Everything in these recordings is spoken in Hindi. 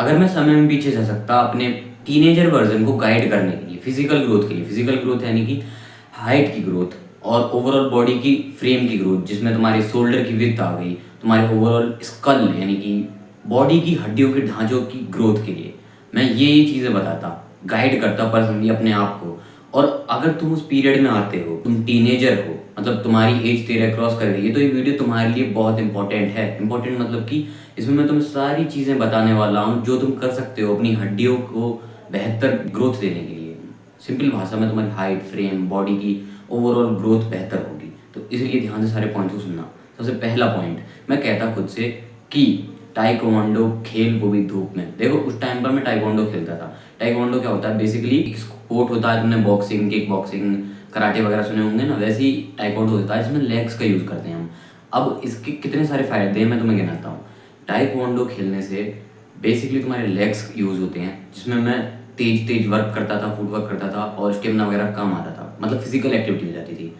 अगर मैं समय में पीछे जा सकता अपने टीनेजर वर्जन को गाइड करने के लिए, फिजिकल ग्रोथ के लिए, फिजिकल ग्रोथ यानी कि हाइट की ग्रोथ और ओवरऑल बॉडी की फ्रेम की ग्रोथ, जिसमें तुम्हारे शोल्डर की विड्थ आ गई, तुम्हारे ओवरऑल स्कल यानी कि बॉडी की हड्डियों के ढांचों की ग्रोथ के लिए मैं ये चीज़ें बताता, गाइड करता पर्सनली अपने आप को। और अगर तुम उस पीरियड में आते हो, तुम टीनेजर हो, मतलब तुम्हारी एज 13 क्रॉस कर रही है, तो ये वीडियो तुम्हारे लिए बहुत इंपॉर्टेंट है। इंपॉर्टेंट मतलब कि इसमें मैं तुम्हें सारी चीज़ें बताने वाला हूँ जो तुम कर सकते हो अपनी हड्डियों को बेहतर ग्रोथ देने के लिए। सिंपल भाषा में तुम्हारी हाइट, फ्रेम, बॉडी की ओवरऑल ग्रोथ बेहतर होगी। तो इसलिए ध्यान से सारे पॉइंट को सुनना। सबसे पहला पॉइंट मैं कहता खुद से कि टाइकोंडो खेल, वो भी धूप में। देखो उस टाइम पर मैं टाइकोंडो खेलता था। टाइकोंडो क्या होता है? बेसिकली एक स्पोर्ट होता है, तुमने बॉक्सिंग, किक बॉक्सिंग, कराटे वगैरह सुने होंगे ना, वैसे ही टाइकोंडो होता है जिसमें लेग्स का यूज़ करते हैं हम। अब इसके कितने सारे फायदे हैं मैं तुम्हें गिनाता हूँ। टाइकोंडो खेलने से बेसिकली तुम्हारे लेग्स यूज़ होते हैं, जिसमें मैं तेज तेज वर्क करता था, फुट वर्क करता था और स्टेमिना वगैरह कम आता था, मतलब फिजिकल एक्टिविटी हो जाती थी।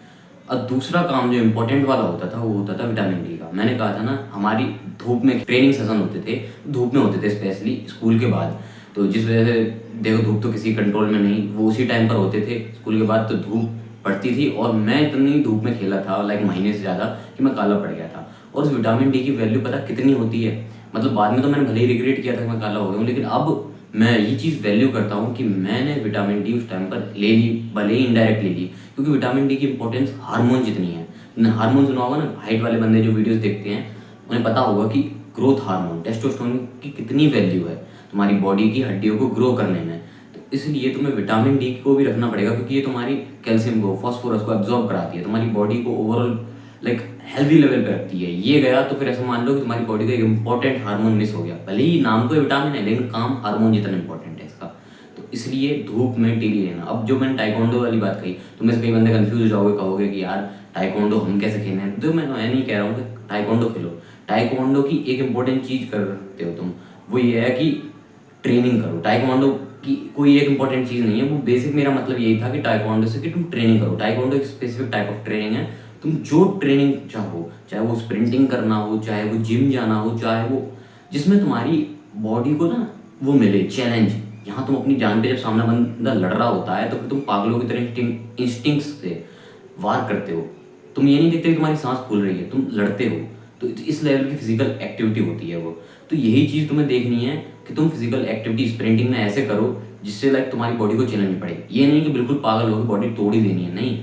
और दूसरा काम जो इम्पोर्टेंट वाला होता था वो होता था विटामिन डी का। मैंने कहा था ना, हमारी धूप में ट्रेनिंग सेशन होते थे, धूप में होते थे स्पेशली स्कूल के बाद। तो जिस वजह से देखो धूप तो किसी कंट्रोल में नहीं, वो उसी टाइम पर होते थे स्कूल के बाद, तो धूप पड़ती थी और मैं इतनी धूप में खेला था लाइक महीने से ज़्यादा कि मैं काला पड़ गया था। और उस विटामिन डी की वैल्यू पता कितनी होती है? मतलब बाद में तो मैंने भले ही रिग्रेट किया था कि मैं काला हो गया हूँ, लेकिन अब मैं ये चीज़ वैल्यू करता हूँ कि मैंने विटामिन डी उस टाइम पर ले ली, भले ही इनडायरेक्ट ले ली, क्योंकि विटामिन डी की इंपॉर्टेंस हार्मोन जितनी है। तुमने हार्मोन सुना होगा ना, हाइट वाले बंदे जो वीडियोस देखते हैं उन्हें पता होगा कि ग्रोथ हार्मोन टेस्टोस्टेरोन की कितनी वैल्यू है तुम्हारी बॉडी की हड्डियों को ग्रो करने में। तो इसलिए तुम्हें विटामिन डी को भी रखना पड़ेगा, क्योंकि ये तुम्हारी कैल्शियम को, फॉस्फोरस को एब्जॉर्ब कराती है, तुम्हारी बॉडी को ओवरऑल लाइक हेल्दी लेवल पे रखती है। ये गया तो फिर ऐसा मान लो कि तुम्हारी बॉडी का एक इंपॉर्टेंट हार्मोन मिस हो गया। भले ही नाम तो विटामिन है, लेकिन काम हार्मोन जितना इंपॉर्टेंट है इसका। तो इसलिए धूप में डेली रहना। अब जो मैंने टाइकोंडो वाली बात कही, तुम्हें से कई बंदे कंफ्यूज हो जाओगे, कहोगे कि यार टाइकोंडो हम कैसे खेलें? तो मैं नहीं कह रहा हूँ कि टाइकोंडो खेलो। टाइकोंडो की एक इंपॉर्टेंट चीज़ करते हो तुम, वो ये है कि ट्रेनिंग करो। टाइकोंडो की कोई एक इंपॉर्टेंट चीज़ नहीं है, वो बेसिक मेरा मतलब यही था कि टाइकोंडो से कि तुम ट्रेनिंग करो। टाइकोंडो एक स्पेसिफिक टाइप ऑफ ट्रेनिंग है। तुम जो ट्रेनिंग चाहो, चाहे वो स्प्रिंटिंग करना हो, चाहे वो जिम जाना हो, चाहे वो जिसमें तुम्हारी बॉडी को ना वो मिले चैलेंज। यहाँ तुम अपनी जान पे जब सामने बंदा लड़ रहा होता है तो फिर तुम पागलों की तरह इंस्टिंक्ट्स से वार करते हो। तुम ये नहीं देखते कि तुम्हारी सांस फूल रही है, तुम लड़ते हो। तो इस लेवल की फिजिकल एक्टिविटी होती है वो। तो यही चीज़ तुम्हें देखनी है कि तुम फिजिकल एक्टिविटी स्प्रिंटिंग में ऐसे करो जिससे लाइक तुम्हारी बॉडी को चैलेंज पड़े। ये नहीं कि बिल्कुल पागल हो, बॉडी तोड़ ही देनी है, नहीं,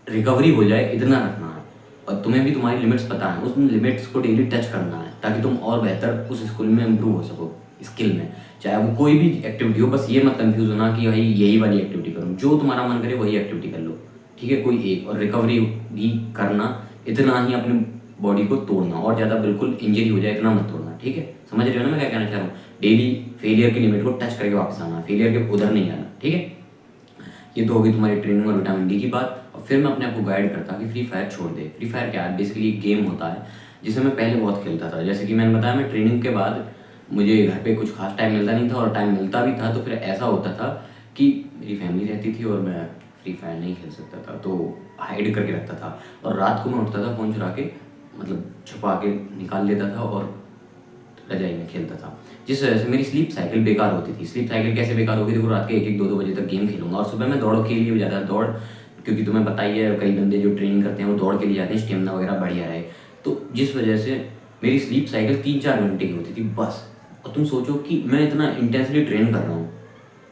रिकवरी हो जाए इतना रखना है। और तुम्हें भी तुम्हारी लिमिट्स पता है, उस लिमिट्स को डेली टच करना है ताकि तुम और बेहतर उस स्कूल में इम्प्रूव हो सको स्किल में। चाहे वो कोई भी एक्टिविटी हो, बस ये मत कंफ्यूज होना कि भाई यही वाली एक्टिविटी करूँ। जो तुम्हारा मन करे वही एक्टिविटी कर लो, ठीक है, कोई एक। और रिकवरी भी करना, इतना ही अपनी बॉडी को तोड़ना, और ज़्यादा बिल्कुल इंजरी हो जाए इतना मत तोड़ना, ठीक है। समझ रहे हो ना मैं क्या कहना चाह रहा हूँ? डेली फेलियर की लिमिट को टच करके वापस आना, फेलियर के उधर नहीं आना, ठीक है। ये तो होगी तुम्हारी ट्रेनिंग और विटामिन डी की बात। और फिर मैं अपने आप को गाइड करता कि फ्री फायर छोड़ दे। फ्री फायर क्या है? बेसिकली एक गेम होता है जिसे मैं पहले बहुत खेलता था। जैसे कि मैंने बताया, मैं ट्रेनिंग के बाद मुझे घर पे कुछ खास टाइम मिलता नहीं था, और टाइम मिलता भी था तो फिर ऐसा होता था कि मेरी फैमिली रहती थी और मैं फ्री फायर नहीं खेल सकता था, तो हाइड करके रखता था। और रात को मैं उठता था फ़ोन चुरा के, मतलब छुपा के निकाल लेता था और रजाई में खेलता था, जिस वजह से मेरी स्लीप साइकिल बेकार होती थी। स्लीप साइकिल कैसे बेकार होगी? देखो रात के 1-1, 2-2 बजे तक गेम खेलूंगा और सुबह मैं दौड़ के लिए भी जाता था। दौड़, क्योंकि तुम्हें पता ही है कई बंदे जो ट्रेनिंग करते हैं वो दौड़ के लिए जाते हैं, स्टेमिना वगैरह बढ़िया रहे। तो जिस वजह से मेरी स्लीप साइकिल 3-4 घंटे की होती थी बस। और तुम सोचो कि मैं इतना इंटेंसली ट्रेन कर रहा हूँ,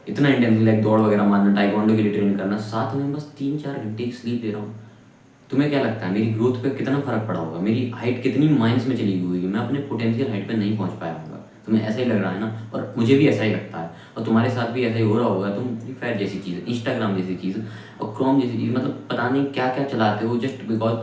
इतना इंटेंसली लाइक दौड़ वगैरह मारना, टाइकोंडो के लिए ट्रेन करना, साथ में बस 3-4 घंटे की स्लीप ले रहा हूँ। तुम्हें क्या लगता है मेरी ग्रोथ पे कितना फर्क पड़ा होगा? मेरी हाइट कितनी माइनस में चली गई होगी? मैं अपने पोटेंशियल हाइट पे नहीं पहुंच पाया होगा। तुम्हें ऐसा ही लग रहा है ना? और मुझे भी ऐसा ही लगता है, और तुम्हारे साथ भी ऐसा ही हो रहा होगा। तुम फ्री फायर जैसी चीज़, इंस्टाग्राम जैसी चीज़ और क्रोम जैसी चीज़, मतलब पता नहीं क्या क्या चलाते हो जस्ट बिकॉज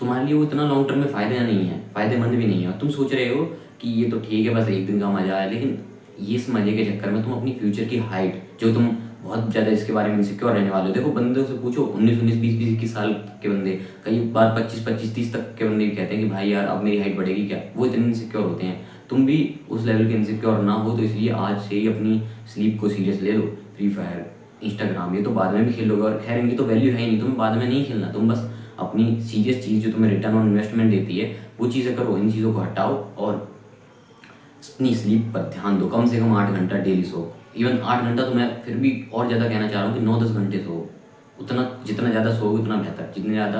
तुम्हारे लिए वो इतना लॉन्ग टर्म में फ़ायदा नहीं है, फ़ायदेमंद भी नहीं है। और तुम सोच रहे हो कि ये तो ठीक है, बस एक दिन का मज़ा है, लेकिन ये इस मज़े के चक्कर में तुम अपनी फ्यूचर की हाइट, जो तुम बहुत ज़्यादा इसके बारे में इनसिक्योर रहने वाले हो। देखो बंदों से पूछो, 19-19, 20-20, 21 साल के बंदे, कई बार 25-25, 30 तक के बंदे भी कहते हैं कि भाई यार अब मेरी हाइट बढ़ेगी क्या? वो इतने इनसिक्योर होते हैं। तुम भी उस लेवल के इनसिक्योर ना हो, तो इसलिए आज से ही अपनी स्लीप को सीरियस ले लो। फ्री फायर, इंस्टाग्राम, ये तो बाद में भी खेल लोगे, और खैर इनकी तो वैल्यू है ही नहीं, तुम्हें बाद में नहीं खेलना। तुम बस अपनी सीरियस चीज़ जो तुम्हें रिटर्न ऑन इन्वेस्टमेंट देती है वो चीज़ें करो। इन चीज़ों को हटाओ और अपनी स्लीप पर ध्यान दो, कम से कम 8 घंटा डेली सो। इवन 8 घंटा तो मैं फिर भी और ज़्यादा कहना चाह रहा हूँ कि 9-10 घंटे सो। उतना जितना ज़्यादा सोओगे उतना बेहतर, जितने ज़्यादा।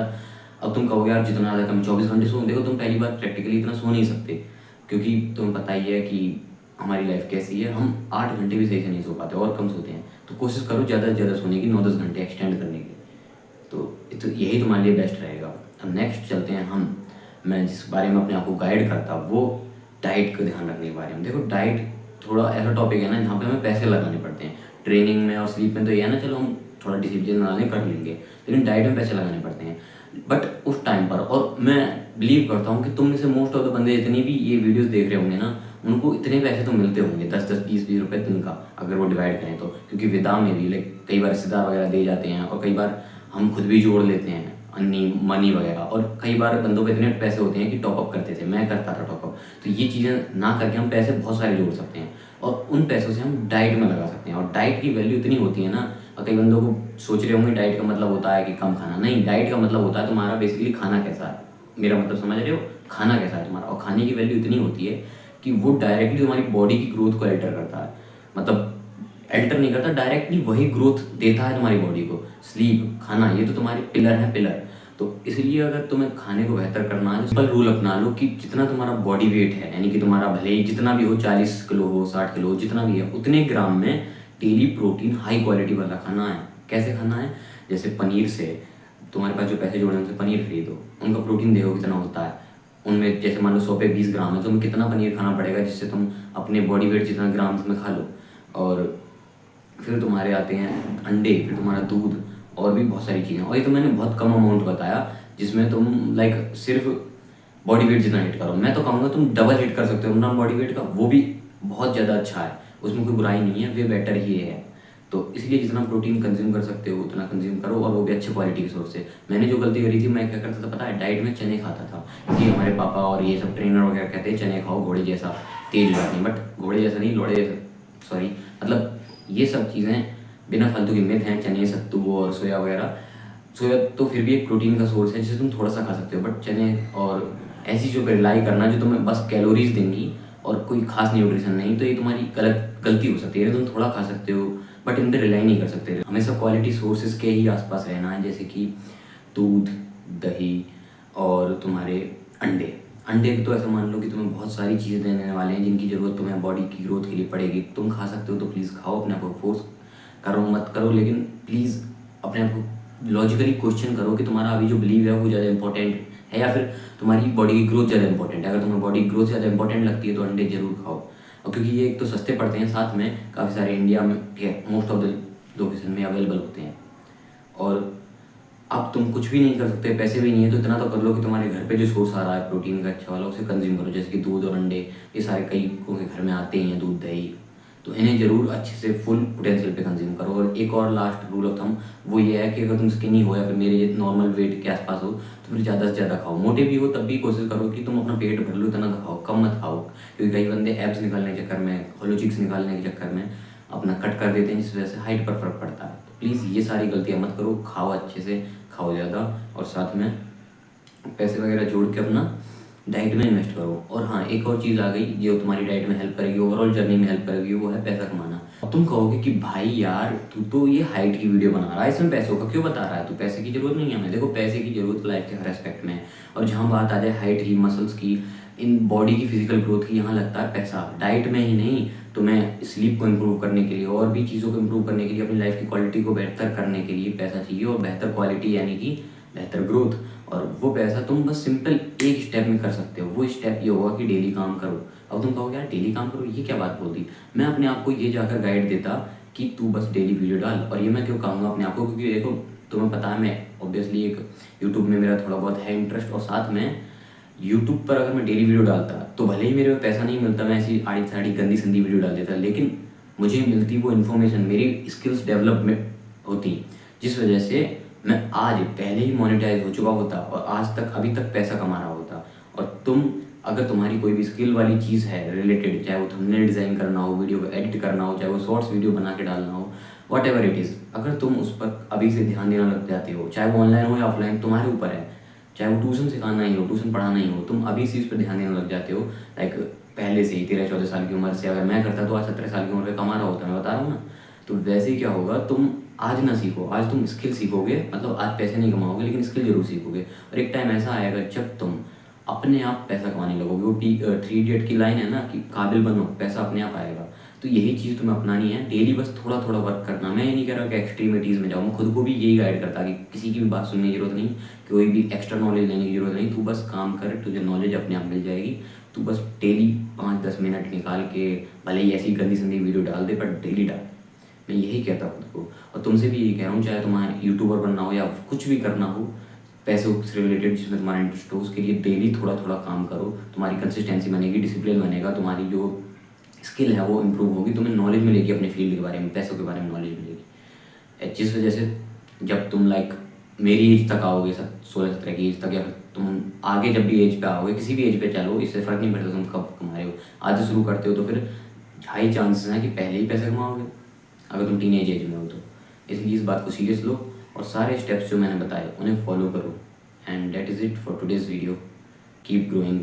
अब तुम कहोगे यार जितना ज़्यादा कम 24 घंटे सो, देखो तुम पहली बार प्रैक्टिकली इतना सो नहीं सकते, क्योंकि तुम्हें पता ही है कि हमारी लाइफ कैसी है, हम 8 घंटे भी सही से नहीं सो पाते और कम सोते हैं। तो कोशिश करो ज़्यादा से ज़्यादा सोने की, 9-10 घंटे एक्सटेंड करने की। तो यही तुम्हारे लिए बेस्ट रहेगा। अब नेक्स्ट चलते हैं मैं जिस बारे में अपने आप को गाइड करता वो डाइट का ध्यान रखने के बारे में। देखो डाइट थोड़ा ऐसा टॉपिक है ना जहाँ पे हमें पैसे लगाने पड़ते हैं। ट्रेनिंग में और स्लीप में तो ये है ना, चलो हम थोड़ा डिसिप्लिन बनाने कर लेंगे, लेकिन डाइट में पैसे लगाने पड़ते हैं। बट उस टाइम पर, और मैं बिलीव करता हूँ कि तुम में से मोस्ट ऑफ द बंदे जितनी भी ये वीडियोस देख रहे होंगे ना, उनको इतने पैसे तो मिलते होंगे 10-10, 20-20 रुपये दिन का, अगर वो डिवाइड करें तो। क्योंकि विदा में भी लाइक कई बार रिश्तेदार वगैरह दे जाते हैं, और कई बार हम खुद भी जोड़ लेते हैं अन्नी मनी वगैरह। और कई बार बंदों पे इतने पैसे होते हैं कि टॉपअप करते थे, मैं करता था टॉपअप। तो ये चीज़ें ना करके हम पैसे बहुत सारे जोड़ सकते हैं, और उन पैसों से हम डाइट में लगा सकते हैं। और डाइट की वैल्यू इतनी होती है ना, और कई बंदों को सोच रहे होंगे डाइट का मतलब होता है कि कम खाना। नहीं, डाइट का मतलब होता है तुम्हारा बेसिकली खाना कैसा है, मेरा मतलब समझ रहे हो, खाना कैसा है तुम्हारा। और खाने की वैल्यू इतनी होती है कि वो डायरेक्टली तुम्हारी बॉडी की ग्रोथ को अल्टर करता है। मतलब अल्टर नहीं करता, डायरेक्टली वही ग्रोथ देता है तुम्हारी बॉडी को। स्लीप, खाना, ये तो तुम्हारे पिलर हैं, पिलर। तो इसलिए अगर तुम्हें खाने को बेहतर करना है, सिंपल रूल अपना लो कि जितना तुम्हारा बॉडी वेट है, यानी कि तुम्हारा भले ही जितना भी हो, 40 किलो हो, 60 किलो हो, जितना भी है, उतने ग्राम में डेली प्रोटीन हाई क्वालिटी वाला खाना है। कैसे खाना है? जैसे पनीर से, तुम्हारे पास जो पैसे जोड़े उनसे पनीर खरीदो, उनका प्रोटीन देखो कितना होता है उनमें। जैसे मान लो 100 पे 20 ग्राम है, तो तुम्हें कितना पनीर खाना पड़ेगा जिससे तुम अपने बॉडी वेट जितना ग्राम में खा लो। और फिर तुम्हारे आते हैं अंडे, फिर तुम्हारा दूध, और भी बहुत सारी चीज़ें। और ये तो मैंने बहुत कम अमाउंट बताया जिसमें तुम लाइक सिर्फ बॉडी वेट जितना हिट करो। मैं तो कहूँगा तुम डबल हिट कर सकते हो अपना बॉडी वेट का, वो भी बहुत ज़्यादा अच्छा है, उसमें कोई बुराई नहीं है, वे बेटर ही है। तो इसलिए जितना प्रोटीन कंज्यूम कर सकते हो उतना कंज्यूम करो, और वो भी अच्छे क्वालिटी के सोर्स से। मैंने जो गलती करी थी, मैं क्या करता था पता है, डाइट में चने खाता था, क्योंकि हमारे पापा और ये सब ट्रेनर वगैरह कहते हैं चने खाओ घोड़े जैसा तेज जाते हैं। बट घोड़े जैसा नहीं, लोड़े जैसा, सॉरी, मतलब ये सब चीज़ें बिना फालतू की मिथ हैं। चने, सत्तू और सोया वगैरह। सोया तो फिर भी एक प्रोटीन का सोर्स है जिसे तुम थोड़ा सा खा सकते हो, बट चने और ऐसी चीज़ों पर रिलाई करना जो तुम्हें बस कैलोरीज देंगी और कोई खास न्यूट्रिशन नहीं, तो ये तुम्हारी गलती हो सकती है। तुम थोड़ा खा सकते हो बट इन पर रिलाई नहीं कर सकते। हमेशा क्वालिटी सोर्सेज के ही आसपास रहना है, जैसे कि दूध, दही और तुम्हारे अंडे। अंडे तो ऐसा मान लो कि तुम्हें बहुत सारी चीज़ें देने वाले हैं जिनकी ज़रूरत तुम्हें बॉडी की ग्रोथ के लिए पड़ेगी। तुम खा सकते हो तो प्लीज़ खाओ, अपने आप को फोर्स करो मत करो, लेकिन प्लीज़ अपने आप को लॉजिकली क्वेश्चन करो कि तुम्हारा अभी जो बिलीव है वो ज़्यादा इंपॉर्टेंट है या फिर तुम्हारी बॉडी की ग्रोथ ज़्यादा इंपॉर्टेंट है। अगर तुम्हें बॉडी की ग्रोथ ज़्यादा इंपॉर्टेंट लगती है तो अंडे जरूर खाओ। और क्योंकि ये एक तो सस्ते पड़ते हैं, साथ में काफ़ी सारे इंडिया में मोस्ट ऑफ द लोकेशन में अवेलेबल होते हैं। और अब तुम कुछ भी नहीं कर सकते, पैसे भी नहीं है, तो इतना तो कर लो कि तुम्हारे घर पे जो सोर्स आ रहा है प्रोटीन का अच्छा वाला, उसे कंज्यूम करो। जैसे कि दूध और अंडे, ये सारे कई के घर में आते ही हैं, दूध, दही, तो इन्हें ज़रूर अच्छे से फुल पोटेंशियल पे कंज्यूम करो। और एक और लास्ट रूल ऑफ थंब वो ये है कि अगर तुम स्किनी हो या फिर मेरे नॉर्मल वेट के आसपास हो तो फिर ज़्यादा से ज़्यादा खाओ। मोटे भी हो तब भी कोशिश करो कि तुम अपना पेट भर लो, इतना खाओ, कम मत खाओ। क्योंकि कई बंदे एब्स निकालने के चक्कर में, होलो चिक्स निकालने के चक्कर में अपना कट कर देते हैं, जिस वजह से हाइट पर फर्क पड़ता है। तो प्लीज़ ये सारी गलतियाँ मत करो, खाओ अच्छे से, खाओ ज़्यादा, और साथ में पैसे वगैरह जोड़ के अपना डाइट में इन्वेस्ट करो। और हाँ, एक और चीज़ आ गई जो तुम्हारी डाइट में हेल्प करेगी, ओवरऑल जर्नी में हेल्प करेगी, वो है पैसा कमाना। अब तुम कहोगे कि भाई यार तू तो ये हाइट की वीडियो बना रहा है, इसमें पैसों का क्यों बता रहा है, तो पैसे की जरूरत नहीं है हमें। देखो पैसे की जरूरत लाइफ के हर एस्पेक्ट में है, और जहाँ बात आ जाए हाइट की, मसल्स की, इन बॉडी की फिजिकल ग्रोथ की, यहाँ लगता है पैसा। डाइट में ही नहीं, तुम्हें स्लीप को इम्प्रूव करने के लिए और भी चीज़ों को इम्प्रूव करने के लिए, अपनी लाइफ की क्वालिटी को बेहतर करने के लिए पैसा चाहिए। और बेहतर क्वालिटी यानी कि बेहतर ग्रोथ, और वो पैसा तुम बस सिंपल एक स्टेप में कर सकते हो। वो स्टेप ये होगा कि डेली काम करो। अब तुम कहोगे यार डेली काम करो, ये क्या बात बोल दी। मैं अपने आप को ये जाकर गाइड देता कि तू बस डेली वीडियो डाल। और ये मैं क्यों कहूँगा अपने आप को, क्योंकि देखो तुम्हें पता है मैं ऑब्वियसली एक यूट्यूब में मेरा थोड़ा बहुत है इंटरेस्ट, और साथ में यूट्यूब पर अगर मैं डेली वीडियो डालता तो भले ही मेरे को पैसा नहीं मिलता, मैं ऐसी आड़ी साड़ी गंदी संदी वीडियो डाल देता, लेकिन मुझे मिलती वो इन्फॉर्मेशन, मेरी स्किल्स डेवलपमेंट होती, जिस वजह से मैं आज पहले ही मोनेटाइज हो चुका होता और आज तक अभी तक पैसा कमा रहा होता। और तुम अगर तुम्हारी कोई भी स्किल वाली चीज़ है रिलेटेड, चाहे वो थंबनेल डिज़ाइन करना हो, वीडियो को एडिट करना हो, चाहे वो शॉर्ट्स वीडियो बना के डालना हो, वॉट एवर इट इज़, अगर तुम उस पर अभी से ध्यान देना लग जाते हो, चाहे वो ऑनलाइन हो या ऑफलाइन, तुम्हारे ऊपर है। चाहे वो ट्यूशन सिखाना ही हो, ट्यूशन पढ़ाना ही हो, तुम अभी से इस पर ध्यान देने लग जाते हो, लाइक पहले से ही 13-14 साल की उम्र से अगर मैं करता तो आज 17 साल की उम्र पे कमा रहा होता, मैं बता रहा हूँ ना। तो वैसे ही क्या होगा, तुम आज ना सीखो, आज तुम स्किल सीखोगे, मतलब आज पैसे नहीं कमाओगे लेकिन स्किल जरूर सीखोगे, और एक टाइम ऐसा आएगा जब तुम अपने आप पैसा कमाने लगोगे। वो 3 इडियट की लाइन है ना कि काबिल बनो, पैसा अपने आप आएगा। तो यही चीज़ तुम्हें अपनानी है डेली, बस थोड़ा थोड़ा वर्क करना। मैं ये नहीं कह रहा कि एक्सट्रीमिटीज़ में जाओ, मैं खुद को भी यही गाइड करता कि किसी की भी बात सुनने की जरूरत नहीं, कोई भी एक्स्ट्रा नॉलेज लेने की जरूरत नहीं, तू बस काम कर, तुझे नॉलेज अपने आप मिल जाएगी। तू बस डेली 5-10 मिनट निकाल के, भले ही ऐसी गंदी संदी वीडियो डाल दे, पर डेली डाल। मैं यही कहता हूँ खुद को, और तुमसे भी यही कह रहा हूँ, चाहे तुम्हारा यूट्यूबर बनना हो या कुछ भी करना हो पैसों से रिलेटेड जिसमें तुम्हारा इंटरेस्ट हो, उसके लिए डेली थोड़ा थोड़ा काम करो। तुम्हारी कंसिस्टेंसी बनेगी, डिसिप्लिन बनेगा, तुम्हारी जो स्किल है वो इम्प्रूव होगी, तुम्हें नॉलेज मिलेगी अपने फील्ड के बारे में, पैसों के बारे में नॉलेज मिलेगी। जिस वजह से जब तुम लाइक मेरी एज तक आओगे, 16-17 की एज तक, या फिर तुम आगे जब भी एज पे आओगे, किसी भी एज पे चलो, इससे फ़र्क नहीं पड़ता तुम कब कमा रहे हो। आज से शुरू करते हो तो फिर हाई चांसेस हैं कि पहले ही पैसे कमाओगे अगर तुम टीनेज एज में हो तो। इसलिए इस बात को सीरियस लो और सारे स्टेप्स जो मैंने बताए उन्हें फॉलो करो। And that is it for today's video. Keep growing.